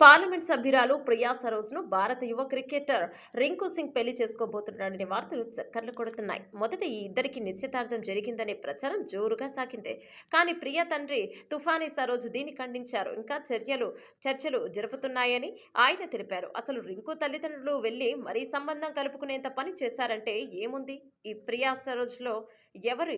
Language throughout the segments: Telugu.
పార్లమెంట్ సభ్యురాలు ప్రియా సరోజ్ను భారత యువ క్రికెటర్ రింకు సింగ్ పెళ్లి చేసుకోబోతున్నాడనే వార్తలు చక్కర్లు కొడుతున్నాయి. మొదట ఈ ఇద్దరికి నిశ్చితార్థం జరిగిందనే ప్రచారం జోరుగా సాగింది. కానీ ప్రియా తండ్రి తుఫానీ సరోజ్ దీన్ని ఖండించారు. ఇంకా చర్చలు జరుపుతున్నాయని ఆయన తెలిపారు. అసలు రింకు తల్లిదండ్రులు వెళ్లి మరీ సంబంధం కలుపుకునేంత పని చేశారంటే ఏముంది? ఈ ప్రియా సరోజ్లో ఎవరు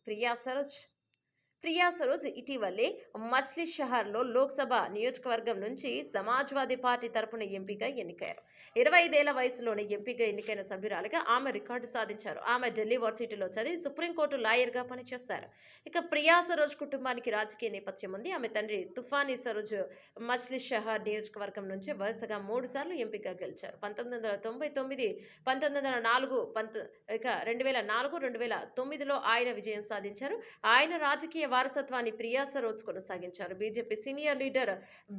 ప్రియా సరోజ్ ఇటీవలే మచ్లీషహర్లో లోక్సభ నియోజకవర్గం నుంచి సమాజ్వాదీ పార్టీ తరపున ఎంపీగా ఎన్నికయ్యారు. 25 ఏళ్ల వయసులోనే ఎంపీగా ఎన్నికైన సభ్యురాలిగా ఆమె రికార్డు సాధించారు. ఆమె ఢిల్లీ వర్సిటీలో చదివి సుప్రీంకోర్టు లాయర్గా పనిచేస్తారు. ఇక ప్రియా సరోజ్ కుటుంబానికి రాజకీయ నేపథ్యం ఉంది. ఆమె తండ్రి తుఫానీ సరోజ్ మచ్లీషహర్ నియోజకవర్గం నుంచి వరుసగా 3 సార్లు ఎంపీగా గెలిచారు. 1999, 1904, ఇక 2004, 2009లో ఆయన విజయం సాధించారు. ఆయన రాజకీయ వారసత్వాన్ని ప్రియా సరోజ్ కొనసాగించారు. BJP senior leader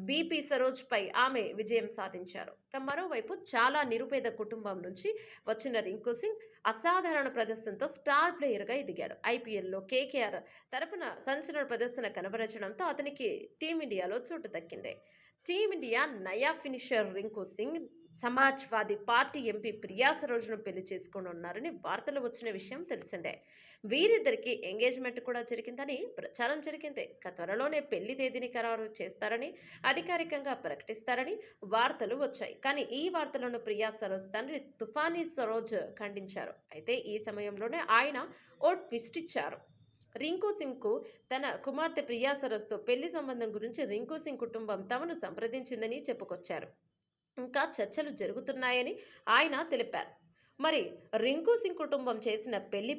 BP Saroj పై ఆమె విజయం సాధించారు. మరోవైపు చాలా నిరుపేద కుటుంబం నుంచి వచ్చిన రింకు సింగ్ అసాధారణ ప్రదర్శనతో స్టార్ ప్లేయర్ గా ఎదిగాడు. ఐపీఎల్లో కేకేఆర్ తరపున సంచలన ప్రదర్శన కనబరచడంతో అతనికి టీమిండియాలో చోటు దక్కింది. టీమిండియా నయా finisher Rinku Singh Samajwadi party MP Priya సరోజ్ను పెళ్లి చేసుకోనున్నారని వార్తలు వచ్చిన విషయం తెలిసిందే. వీరిద్దరికి ఎంగేజ్మెంట్ కూడా జరిగిందని ప్రచారం జరిగింది. త్వరలోనే పెళ్లి తేదీని ఖరారు చేస్తారని అధికారికంగా ప్రకటిస్తారని వార్తలు వచ్చాయి. కానీ ఈ వార్తలను ప్రియా సరోజ్ తండ్రి తుఫానీ సరోజ్ ఖండించారు. అయితే ఈ సమయంలోనే ఆయన ఓ ట్విస్ట్ ఇచ్చారు. రింకు సింగ్ కు తన కుమార్తె ప్రియా సరోజ్తో పెళ్లి సంబంధం గురించి రింకు సింగ్ కుటుంబం తమను సంప్రదించిందని చెప్పుకొచ్చారు. ఇంకా చర్చలు జరుగుతున్నాయని ఆయన తెలిపారు. మరి రింకు సింగ్ కుటుంబం చేసిన పెళ్లి